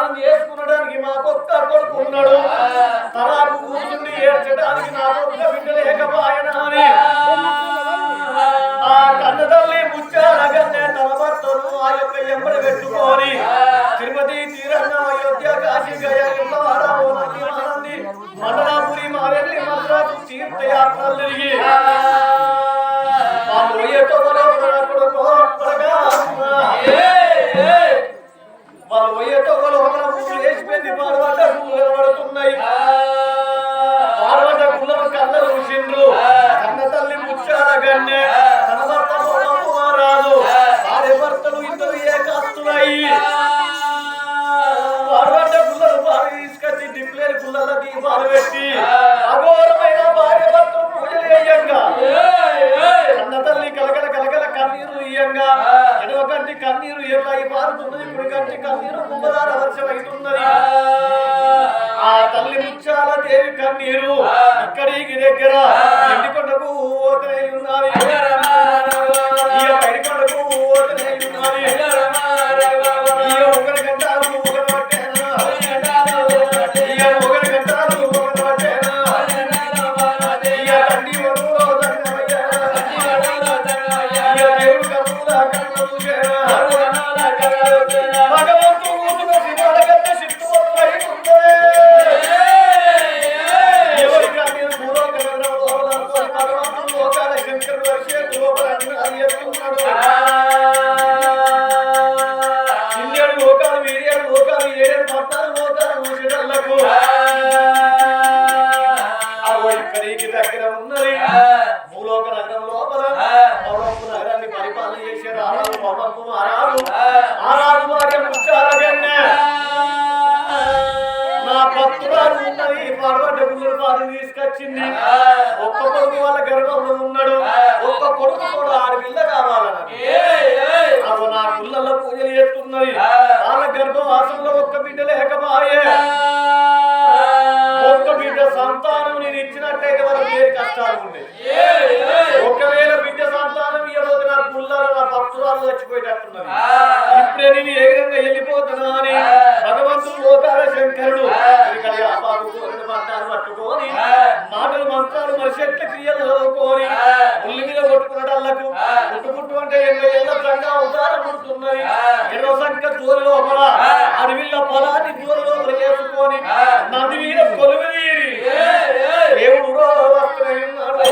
స్నానం చేసుకునడానికి మాకొక్క కొడుకున్నాడు తలాకు కూర్చుండి ఏడ్చడానికి నాకొక్క బిడ్డ లేకపోయినా అని ఆ కన్న తల్లి ముచ్చారగన్నే తన భర్తను ఆ యొక్క ఎంబడి పెట్టుకొని తిరుపతి తీరన్న అయోధ్య కాశీ గయా మండలాపురి మారెల్లి మద్రాసు తీర్థయాత్రలు తిరిగి వాళ్ళు పోయేతో వేసిపోయింది పాడబడ్డ గుళ్ళు పడుతున్నాయి పాడబడ్డ గుళ్ళను కళ్ళ చూసిండ్రు కన్న తల్లి ముచ్చాల గన్నె తన భర్త రాదు భార్య భర్తలు ఇద్దరు ఏకాస్తున్నాయి పాడబడ్డ గుళ్ళను బాగా తీసుకొచ్చి డిప్లేర్ గుళ్ళ దీపాలు పెట్టి అఘోరమైన భార్య భర్తలు పూజలు వేయంగా కన్న తల్లి కలకల కలకల కన్నీరు ఇయ్యంగా ఎడవ కంటి కన్నీరు ఎర్రయి పారుతున్నది కుడి కంటి కన్నీరు కుంభదార వర్షం అవుతున్నది ఆ తల్లి ముచ్చాల దేవి కన్నీరు ఇక్కడికి దగ్గర ఎండికొండకు ఓతనే ఉన్నది పైడికొండకు ఓతనే ఉన్నది ఒకరి గంటాలు ఒకరు పట్టేనా ఒకరి గంటాలు ఒకరు పట్టేనా తండ్రి వరులో దండమయ్యా దేవుడు కమ్ముల కన్ను భగవంతుడు శివాలగత్త సిద్ధువై ఉందే ఎవరి కన్నీరు భగవంతుడు లోకాల శంకరుడు వర్షే గోపరన్న అయ్యన్నాడు ఇన్నేడు లోకాలు వీరేడు లోకాలు 7 లోకాలు మూసిడళ్లకు ఇక్కడికి దగ్గర ఉన్నది భూలోక నగరం లోపల పౌరపు నగరాన్ని పరిపాలన చేశారు ఆరారు భార్య ముచ్చారగన్నె నా భక్తురాలు ఉన్నది పాడబడ్డ గుళ్ళు పాలు తీసుకొచ్చింది ఒక్క కొడుకు వాళ్ళ గర్భంలో ఉన్నాడు ఒక్క కొడుకు కూడా ఆడపిల్ల కావాలని అవి నా గుళ్ళలో పూజలు చేస్తున్నది వాళ్ళ గర్భవాసంలో ఒక్క బిడ్డ లేకపోయే ఒక్క బిడ్డ సంతానం నేను ఇచ్చినట్టయితే వాళ్ళకి వేరే కష్టాలు ఉన్నాయి ఒకవేళ బిడ్డ సంతానం ఇవ్వబోతే నా గుళ్ళలో నా భక్తురాలు చచ్చిపోయేటట్టున్నది ఇప్పుడే నేను ఏ విధంగా వెళ్ళిపోతున్నా అని భగవంతుడు లోకాల శంకరుడు ఇక్కడ పట్టాలు పట్టుకొని మాటలు మంత్రాలు మరి చెట్ల క్రియలు చదువుకొని ఉల్లి మీద కొట్టుకున్నటల్లకు పుట్టుకుంటూ అంటే 80 ఏళ్ళ సంఘం అవతారం పుడుతున్నది 20 సంఖ్య దూర లోపల అడవిలో పొలాన్ని దూర లోపల వేసుకొని నది మీద కొలువు తీరి దేవుడు వస్తున్నాడు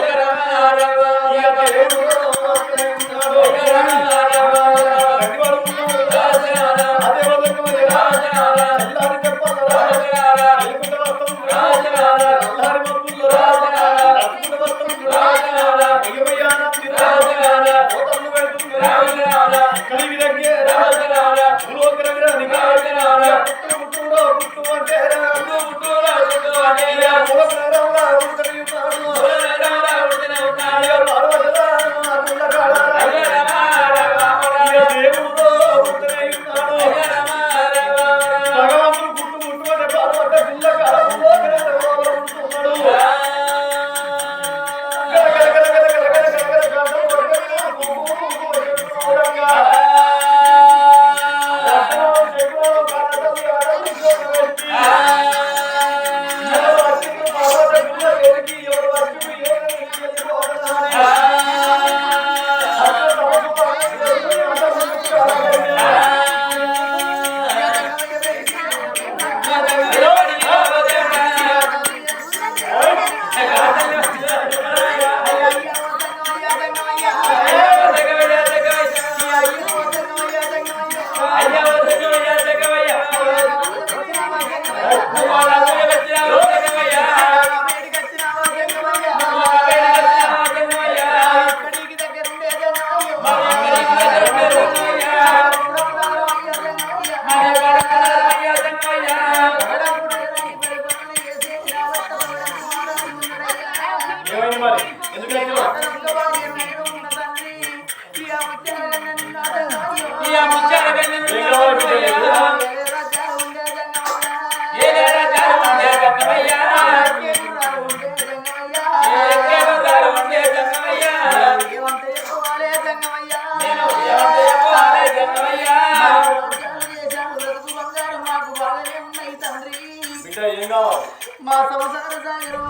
మా సంసార సాగరం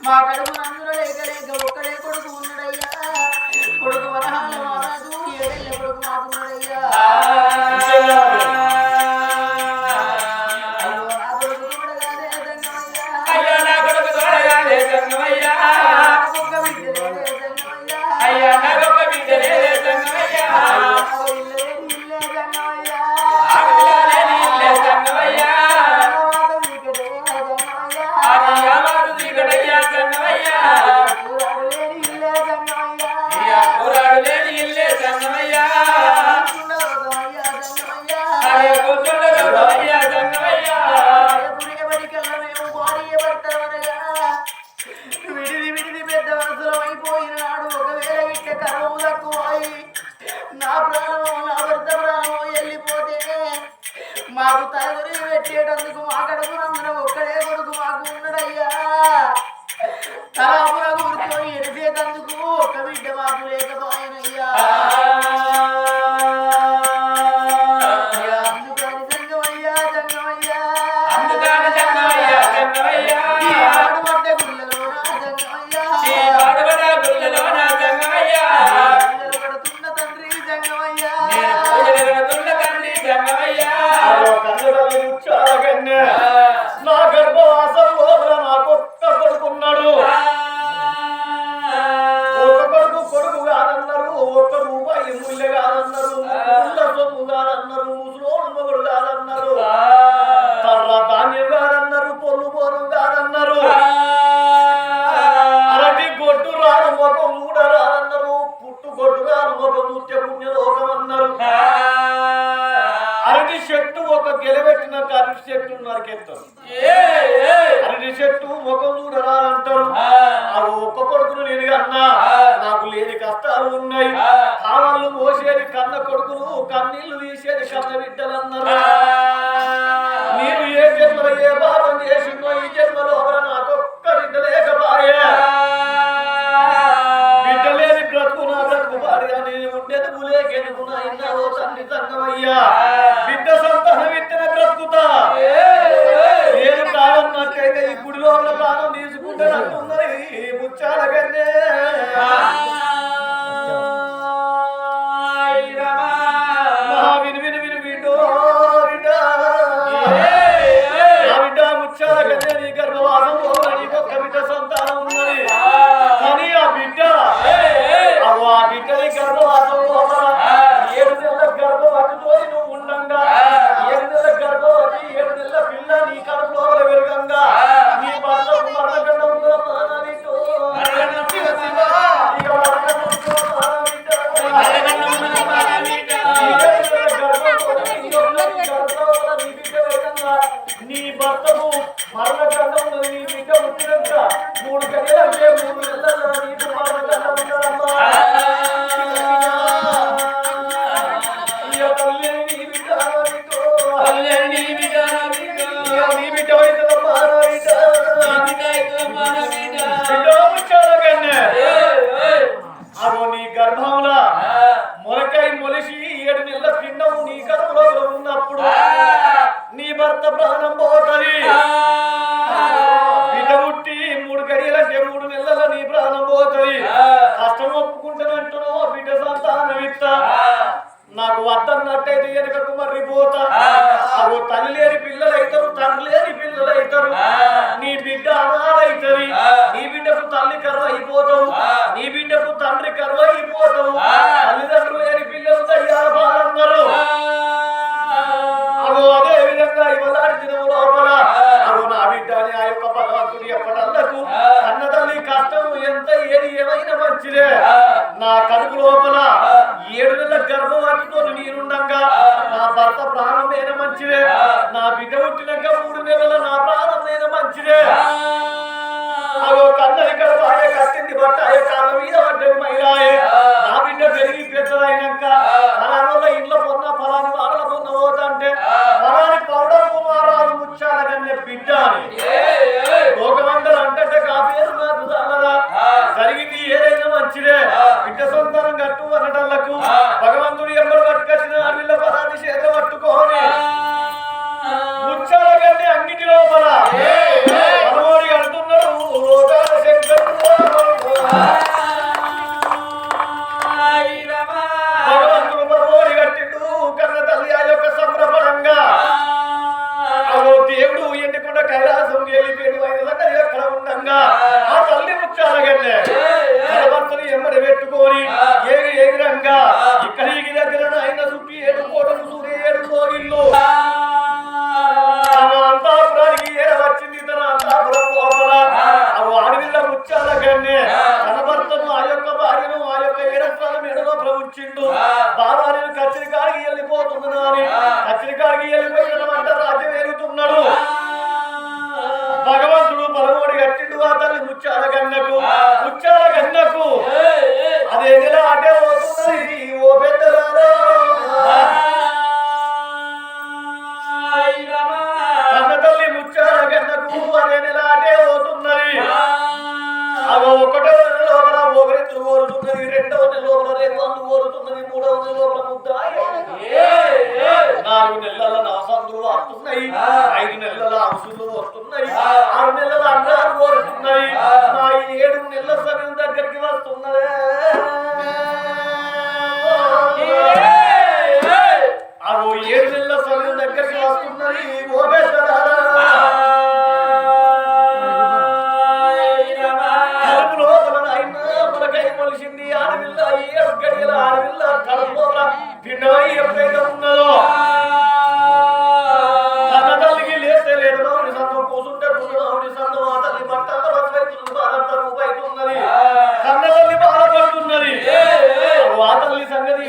మా కడుపు నందులో లేక లేక ఒక్కడే కొడుకు ఉన్నాడయ్యా కొడుకు వరహాల మహారాజు ఏడెళ్ళ కొడుకు మాకున్నాడయ్యా మాకు తలగురి పెట్టేటందుకు మా కడుపు నందున ఒక్కడే కొడుకు మాకు ఉన్నాడయ్యా తలాపుర కూర్చొని ఎడిసేటందుకు ఒక్క బిడ్డ మాకు లేకపోయినయ్యా అందుకని జంగమయ్యా జంగమయ్యా ఆడుబడ్డ గుళ్ళలోనా జంగమయ్యా పడుతున్న తండ్రి జంగమయ్యా నా గర్భవాసం లోపల నాకొక్క కొడుకున్నాడు ఒక కొడుకు కాదన్నారు ఒక్క రూపాయి ముళ్ళ కాదన్నారు ముళ్ళ సొమ్ము కాదన్నారు ముసలోడు మొగుడు కాదన్నారు తర్ర ధాన్యం కాదన్నారు పొల్లు పోరం కాదన్నారు అరటి గొడ్డు రాను ఒక మూడ రాదన్నారు పుట్టు గొడ్డు రాను ఒక నృత్య పుణ్యలోకం అన్నారు అరటి చెట్టు ఒక గెలబెట్టిన అరటి చెట్టు నరికెత్తారు అరటి చెట్టు ముఖం చూడరాలంటారు అవి ఒక్క కొడుకును నేను అన్నా నాకు లేని కష్టాలు ఉన్నాయి కావాళ్ళు మోసేది కన్న కొడుకులు కన్నీళ్లు తీసేది కన్న బిడ్డలు అన్నారు నేను ఏ జన్మలో ఏ పాపం చేసిందో ఈ జన్మలో నాకొక్క బిడ్డ లేకపాయే బిడ్డ లేని బ్రతుకు నా బ్రతుకు పాడిగా నేను ఉండేది గులేకెనుకున్నా ఇన్నావో తండ్రి సంగమయ్యా బిడ్డ సంతానం ఇట్టిన బ్రతుకుతా నేను కాదన్నట్టయితే ఈ గుడిలో ఉన్న ప్రాణం తీసుకుంటే అంటున్నది ముచ్చాల కన్నే విను విను విను బిడ్డో బిడ్డ నా బిడ్డ ముచ్చాల కన్నే నీ గర్భవాసం నీకొక్క బిడ్డ సంతానం ఉన్నది కానీ ఆ బిడ్డ ఆ బిడ్డని గర్భవాసం 7 నెలల గర్భవతితో నువ్వు ఉండంగా 7 నెలల గర్భవతి 7 నెలల పిల్ల నీ కడుపులో వెలుగంగా నీ భర్తకు మరణగండం నీ భర్తకు మరణగండం నీ బిడ్డ పుట్టినాక 3 గడియలంటే 3 నెలల నీకు మరణగండం ఉందమ్మా అదో నీ గర్భంలో మొలకై మొలిసి 7 నెలల పిండం నీ గర్భంలో ఉన్నప్పుడు నీ భర్త ప్రాణం పోతుంది బిడ్డ పుట్టి 3 గడియలంటే 3 నెలల నీ ప్రాణం పోతుంది కష్టం ఒప్పుకుంటానంటున్నావు బిడ్డ సంతానం ఇస్తా నాకు వద్దన్నట్టయితే వెనకకు మర్రిపోతా అవు తల్లి లేని పిల్లలు అవుతారు తండ్రి లేని పిల్లలు అవుతారు నీ బిడ్డ అనాథైతుంది నీ బిడ్డకు తల్లి కర్ర అయిపోతావు నీ బిడ్డకు తండ్రి కర్ర అయిపోతావు తల్లిదండ్రులు లేని పిల్లలు తయ్యారన్నారు అవు అదే విధంగా ఇవ్వలాంటి దినం లోపల అవు నా బిడ్డ అని ఆ యొక్క భగవంతుడు ఎప్పటల్లకు అన్న తల్లి కష్టం ఎంత ఏది ఏమైనా మంచిదే నా కడుపు లోపల 7 నెలల గర్భవతితో నేనుండగా నా భర్త ప్రాణమైన మంచిదే నా బిడ్డ పుట్టినాక 3 నెలల నా ప్రాణమైన మంచిదే అదో కన్నది గర్భాయ కట్టింది బట్ట కాళ్ళ మీద పడ్డది మైలాయే నా బిడ్డ పెరిగి పెద్దదైనాక ఫలానా ఇంట్లో పొన్న ఫలాని వాళ్ళ పొన్న పోతంటే ఫలాని పౌడర్ కుమారాలు ముచ్చాల కన్నే బిడ్డ అని లోకమందరూ అంటే కాపేరు నాకు చాలదా జరిగింది ఏదైనా మంచిదే బిడ్డ సంతానం కట్టు అనటలకు భగవంతుడు ఎవరు పట్టుకొచ్చిన వీళ్ళ పదాన్ని చేత పట్టుకోని ముచ్చాల కన్నే అంగిటి లోపల ఎత్తుకొని ఎగిరంగా ఇక్కడికి దగ్గర ఆయన చుట్టి 7 కోటలు సూర్య 7 లోగిళ్ళు అంతాపురానికి వచ్చింది. తన అంతాపురం లోపల అడవిల్ల ముచ్చాల కన్నే తన భర్తను ఆ యొక్క భార్యను ఆ యొక్క 7 అక్షరాల మెడలో ప్రవచించిండు. బాబాని కచ్చరికాడికి వెళ్ళిపోతున్నాను, కచ్చరికాడికి వెళ్ళిపోయినమంట రాజ్యం ఏలుతున్నాడు. భగవంతుడు పలమోడి కట్టిండు ఆ తల్లి ముచ్చాల గన్నకు. ముచ్చాల గన్నకు అదే నెల అటే పోతున్నది. ఓ పెద్దలారా కన్న తల్లి ముచ్చాల గన్నకు అదే నెల అటే పోతున్నది. అవి 1వ నెల లోపల ఒకరెత్తులు కోరుతున్నది, 2వ నెల లోపల 2 వందలు కోరుతున్నది, 3వ నెల లోపల ముద్దాయి, 4 నెలల నవసంతులు వస్తున్నాయి, 5 నెలల అవసరాలు వస్తున్నాయి, 6 నెలల అంగాలు కోరుతున్నాయి. నా 7 నెలల సమయం దగ్గరికి వస్తున్నదే. అవి 7 నెలల సమయం దగ్గరికి వస్తున్నది. ఓ పెద్దలారా కడుపు లోపల నాయన మనకై మొలిసింది ఆడవిల్ల. 7 గడియల ఆడవిల్ల కడుపు లోపల పిండమై ఎప్పుడైతే ఉన్నదో కన్న తల్లికి లేస్తే లేదు. నౌడి సంతం కూసుంటే నౌడి సంతం ఆ తల్లి బట్టంత బస్సైతున్నది, బాలంత రూపాయితున్నది, కన్న తల్లి బాధపడుతున్నది. ఆ తల్లి సంగతి